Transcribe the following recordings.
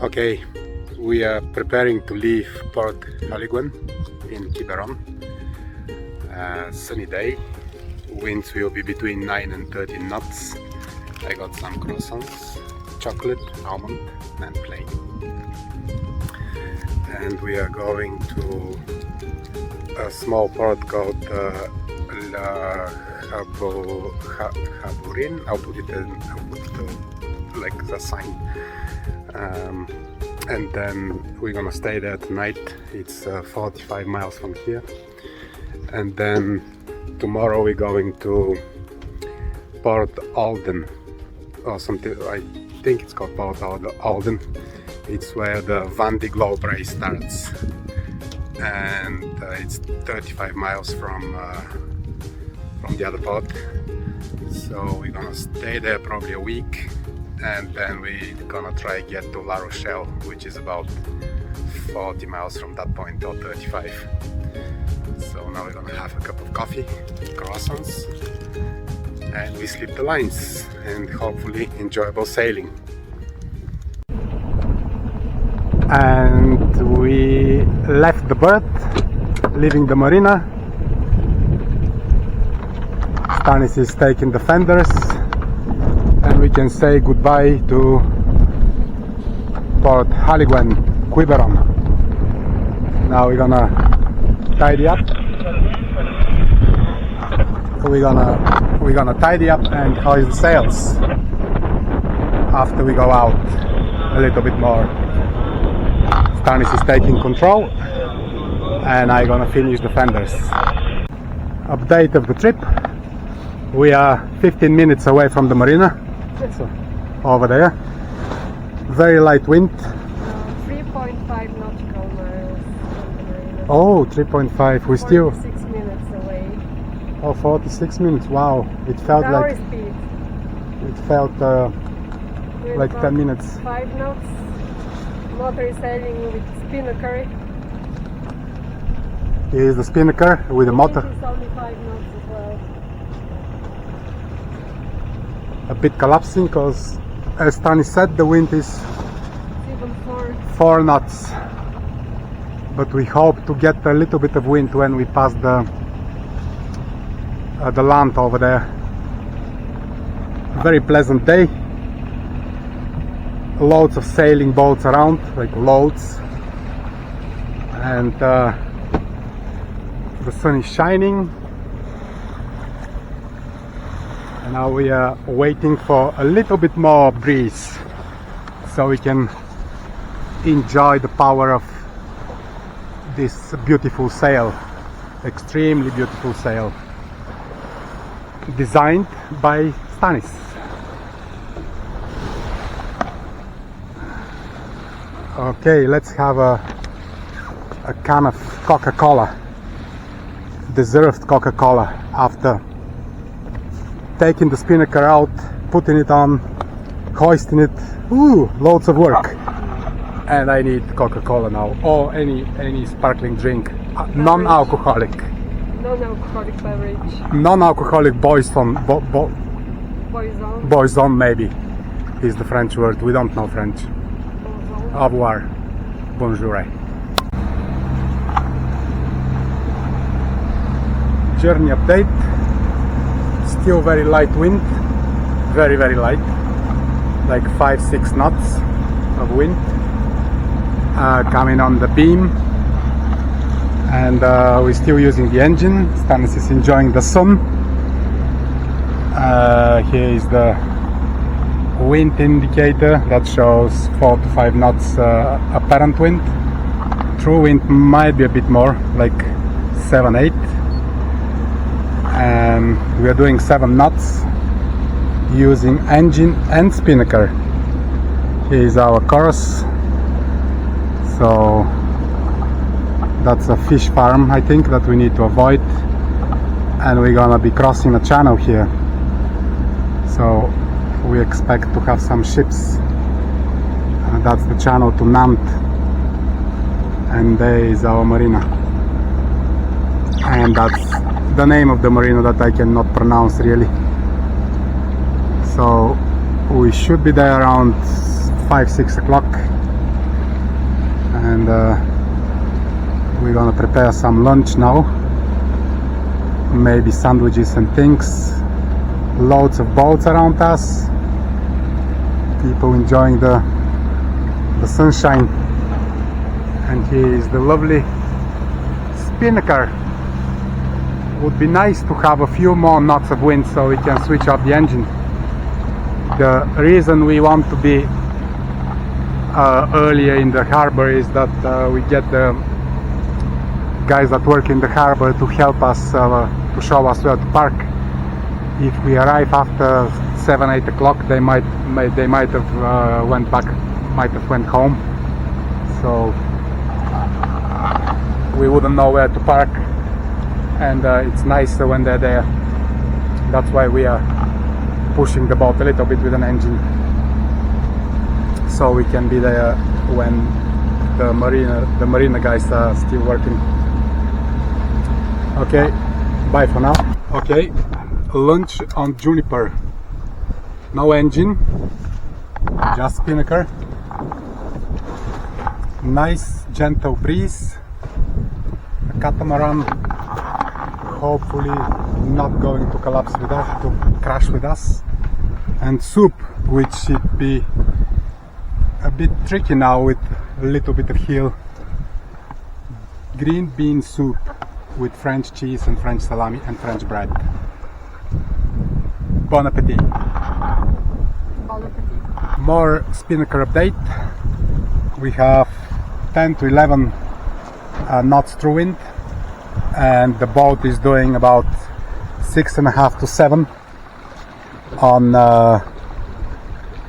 Okay, we are preparing to leave Port Haliguen in Quiberon. Sunny day, winds will be between 9 and 13 knots. I got some croissants, chocolate, almond and plain. And we are going to a small port called Haburin. I'll put like the sign. And then we're gonna stay there tonight. It's 45 miles from here. And then tomorrow we're going to Port Haliguen or something. I think it's called Port Haliguen. It's where the Vendée Globe race starts, and it's 35 miles from the other port. So we're gonna stay there probably a week, and then we're gonna try get to La Rochelle, which is about 40 miles from that point, or 35. So now we're gonna have a cup of coffee, croissants, and we slip the lines, and hopefully enjoyable sailing. And we left the berth, leaving the marina. Stanis is taking the fenders, and we can say goodbye to Port Haliguen, Quiberon. Now we're gonna tidy up. We're gonna tidy up and hoist the sails after we go out a little bit more. Stanis is taking control, and I'm gonna finish the fenders. Update of the trip. We are 15 minutes away from the marina, so over there. Very light wind. 3.5 nautical miles from the marina. Oh, 3.5. We're still 46 minutes away. Oh, 46 minutes. Wow, it felt Tower like speed. it felt like 10 minutes. 5 knots. Motor is sailing with Spinnaker. Here is the Spinnaker with the motor. It's only 5 knots as well. A bit collapsing because, as Stanis said, the wind is It's even 4 knots. But we hope to get a little bit of wind when we pass the land over there. Very pleasant day. Loads of sailing boats around, like loads, and the sun is shining, and now we are waiting for a little bit more breeze so we can enjoy the power of this beautiful sail, extremely beautiful sail, designed by Stanis. Okay, let's have a can of Coca-Cola, deserved Coca-Cola, after taking the Spinnaker out, putting it on, hoisting it. Ooh, loads of work. And I need Coca-Cola now, or any sparkling drink, non-alcoholic. Non-alcoholic beverage. Non-alcoholic boisson, Boison. boisson maybe is the French word. We don't know French. Au revoir. Bonjour. Journey update. Still very light wind. Very, very light. Like 5-6 knots of wind. Coming on the beam. And we're still using the engine. Stanis is enjoying the sun. Here is the wind indicator that shows 4 to 5 knots apparent wind. True wind might be a bit more, like 7-8, and we are doing 7 knots using engine and Spinnaker. Here is our course. So that's a fish farm, I think, that we need to avoid, and we're gonna be crossing a channel here. So we expect to have some ships. That's the channel to Nantes, and there is our marina, and that's the name of the marina that I cannot pronounce really. So we should be there around 5-6 o'clock, and we're gonna prepare some lunch now, maybe sandwiches and things. Loads of boats around us, people enjoying the sunshine, and here is the lovely Spinnaker. Would be nice to have a few more knots of wind so we can switch off the engine. The reason we want to be earlier in the harbor is that we get the guys that work in the harbor to help us, to show us where to park. If we arrive after 7-8 o'clock, they might have went back, might have went home, so we wouldn't know where to park, and it's nicer when they're there. That's why we are pushing the boat a little bit with an engine, so we can be there when the marina guys are still working. Okay, bye for now. Okay, lunch on Juniper. No engine, just Spinnaker. Nice gentle breeze. A catamaran, hopefully not going to collapse with us, to crash with us. And soup, which should be a bit tricky now with a little bit of hill. Green bean soup with French cheese and French salami and French bread. Bon appetit. Bon appetit. More Spinnaker update. We have 10 to 11 knots through wind, and the boat is doing about 6.5 to 7 on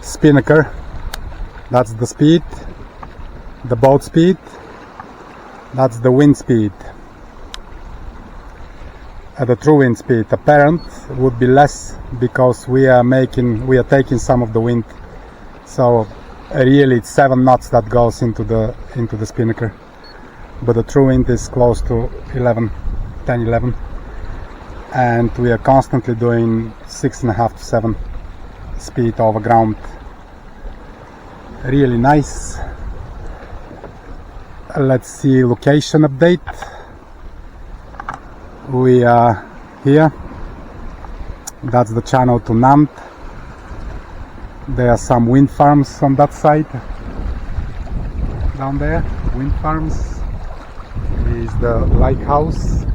Spinnaker. That's the speed, the boat speed. That's the wind speed. The true wind speed apparent would be less because we are taking some of the wind, so really it's 7 knots that goes into the Spinnaker, but the true wind is close to 10-11, and we are constantly doing 6.5 to 7 speed over ground. Really nice. Let's see location update. We are here. That's the channel to Nantes. There are some wind farms on that side. Down there, wind farms. Is the lighthouse.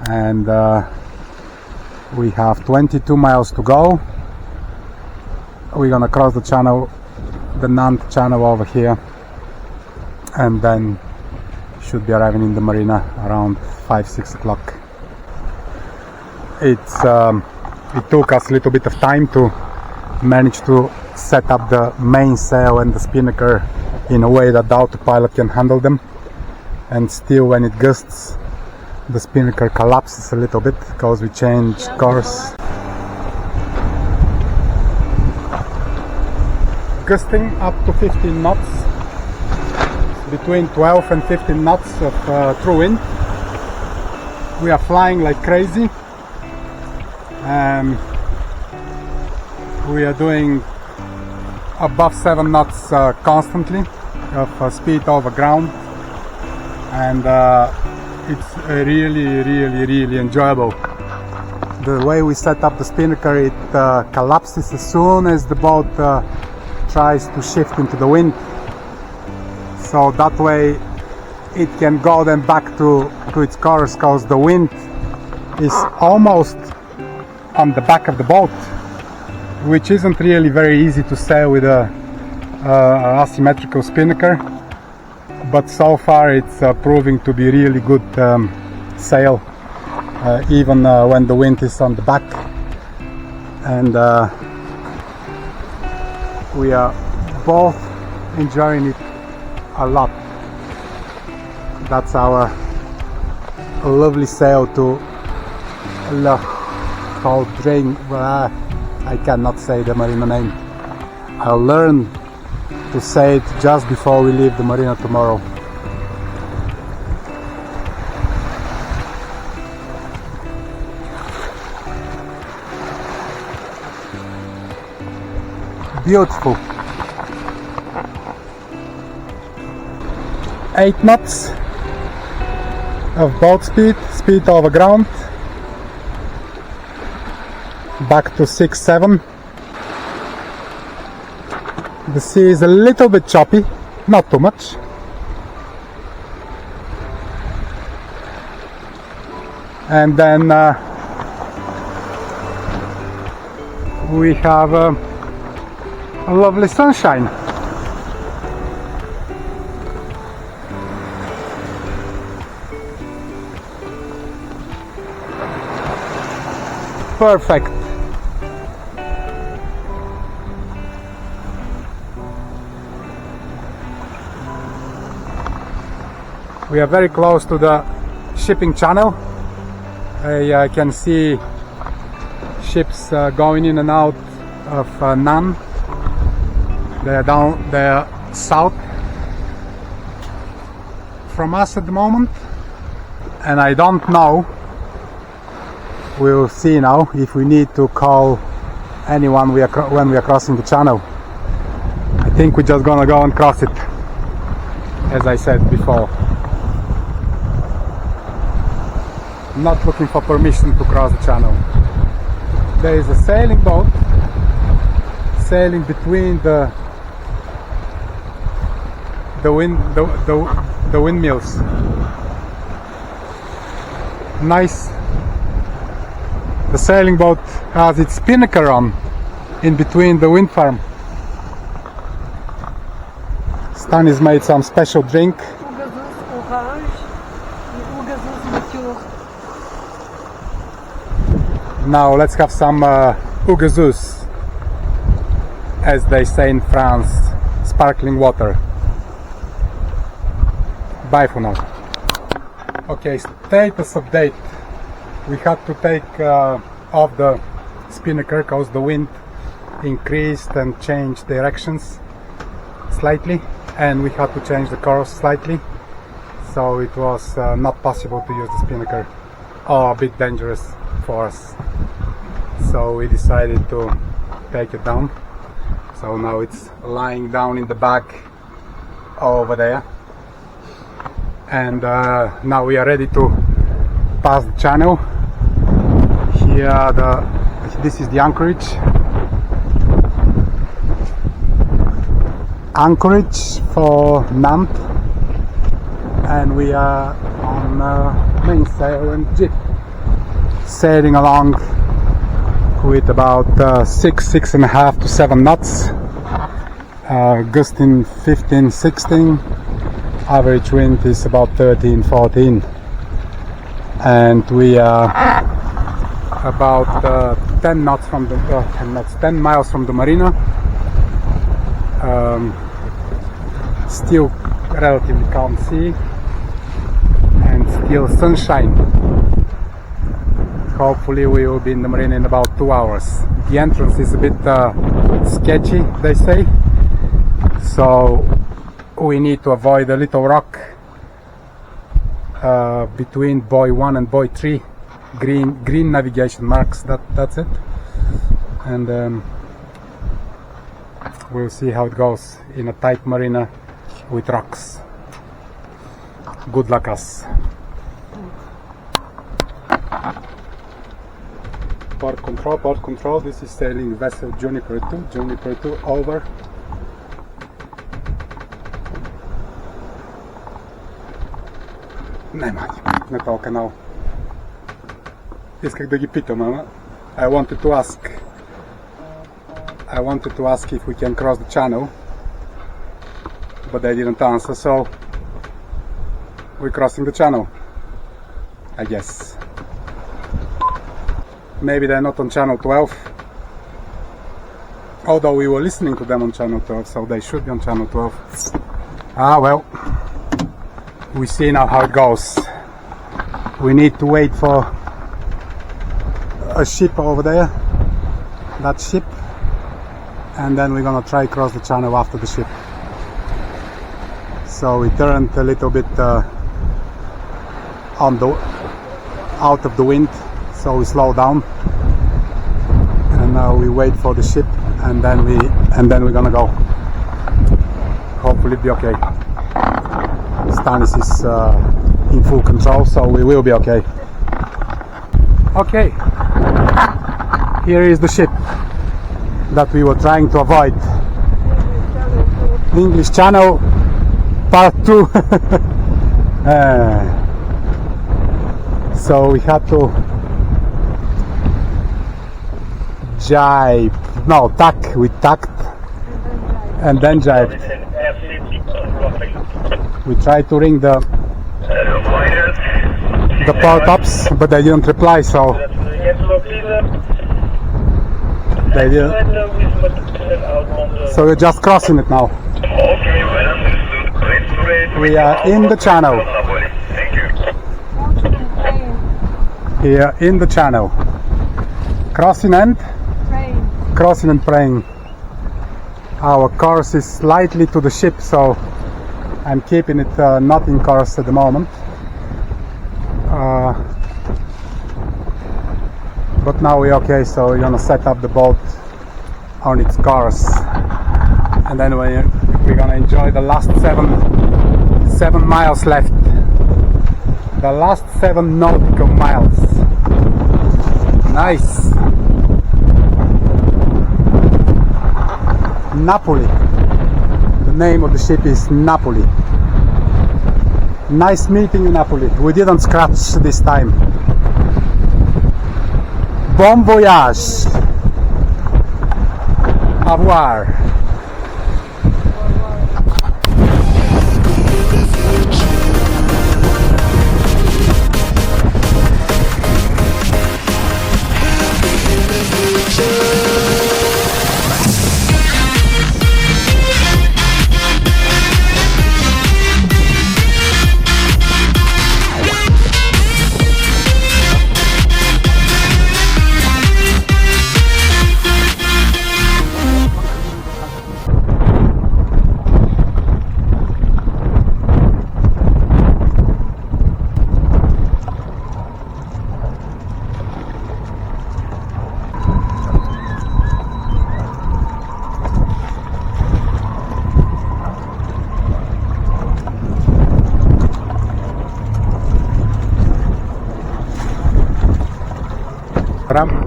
And we have 22 miles to go. We're gonna cross the channel, the Nantes channel over here, and then should be arriving in the marina around 5-6 o'clock. It took us a little bit of time to manage to set up the mainsail and the Spinnaker in a way that the autopilot can handle them, and still when it gusts the Spinnaker collapses a little bit because we change course. Gusting up to 15 knots, between 12 and 15 knots of true wind. We are flying like crazy. We are doing above 7 knots constantly of speed over ground, and it's really enjoyable. The way we set up the Spinnaker, it collapses as soon as the boat tries to shift into the wind, so that way it can go then back to its course, because the wind is almost on the back of the boat, which isn't really very easy to sail with a asymmetrical Spinnaker, but so far it's proving to be really good sail, even when the wind is on the back. And we are both enjoying it a lot. That's our lovely sail to Le Caudrain. I cannot say the marina name. I'll learn to say it just before we leave the marina tomorrow. beautiful. 8 knots of boat speed, speed over ground, back to 6-7. The sea is a little bit choppy, not too much. And then we have a lovely sunshine. Perfect. We are very close to the shipping channel. I can see ships going in and out of Nan. They are down there south from us at the moment, and I don't know, we'll see now if we need to call anyone when we are crossing the channel. I think we're just gonna go and cross it, as I said before. I'm not looking for permission to cross the channel. There is a sailing boat sailing between the windmills. Nice. The sailing boat has its Spinnaker on in between the wind farm. Stanis made some special drink. Now let's have some ougazeuse, as they say in France, sparkling water. Bye for now. Okay, status update. We had to take off the Spinnaker because the wind increased and changed directions slightly, and we had to change the course slightly, so it was not possible to use the Spinnaker, or a bit dangerous for us. So we decided to take it down. So now it's lying down in the back over there, and now we are ready to pass the channel. Here this is the anchorage for Nantes, and we are on mainsail and jib, sailing along with about 6.5 to 7 knots, gusting 15-16, average wind is about 13-14, and we are about 10 knots from the 10 miles from the marina. Still relatively calm sea and still sunshine. Hopefully we will be in the marina in about 2 hours. The entrance is a bit sketchy, they say, so we need to avoid a little rock between buoy 1 and buoy 3. Green navigation marks, that's it, and we'll see how it goes in a tight marina with rocks. Good luck us. Port control, this is sailing vessel Juniper 2, over. Nema na to kanał. Исках да ги питам, ама I wanted to ask if we can cross the channel, but they didn't answer, so we're crossing the channel, I guess. Maybe they're not on channel 12, although we were listening to them on channel 12, so they should be on channel 12. Ah well, we see now how it goes. We need to wait for a ship over there, that ship, and then we're gonna try cross the channel after the ship. So we turned a little bit out of the wind, so we slow down, and now we wait for the ship, and then we're gonna go. Hopefully it'll be okay. Stanis is in full control, so we will be okay. Okay, here is the ship that we were trying to avoid. English Channel Part 2. So we had to tack. We tacked and then jibed. We tried to ring the port ops, but they didn't reply, so they didn't. So we're just crossing it now. We are in the channel. Here in the channel. Crossing and praying. Crossing and praying. Our course is slightly to the ship, so I'm keeping it not in course at the moment. But now we're okay, so we're gonna set up the boat on its course, and then we're gonna enjoy the last seven miles left. The last 7 nautical miles. Nice. Napoli. The name of the ship is Napoli. Nice meeting you, Napoli. We didn't scratch this time. Bon voyage. Au revoir.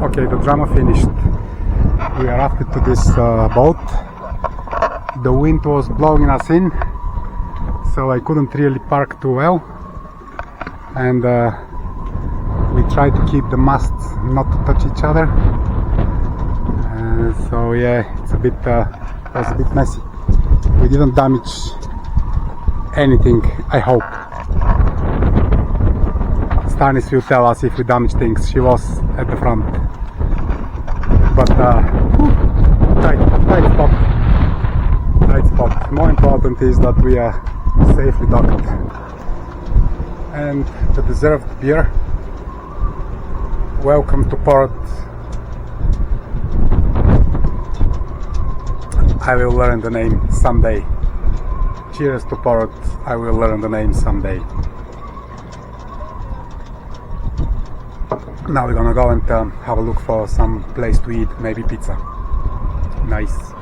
Okay, the drama finished. We are rafted to this boat. The wind was blowing us in, so I couldn't really park too well, and we tried to keep the masts not to touch each other. So yeah, it was a bit messy. We didn't damage anything, I hope. Stanis will tell us if we damaged things. She was at the front. But tight spot. More important is that we are safely docked. And the deserved beer. Welcome to port. I will learn the name someday. Cheers to port. I will learn the name someday. Now we're gonna go and have a look for some place to eat, maybe pizza. Nice.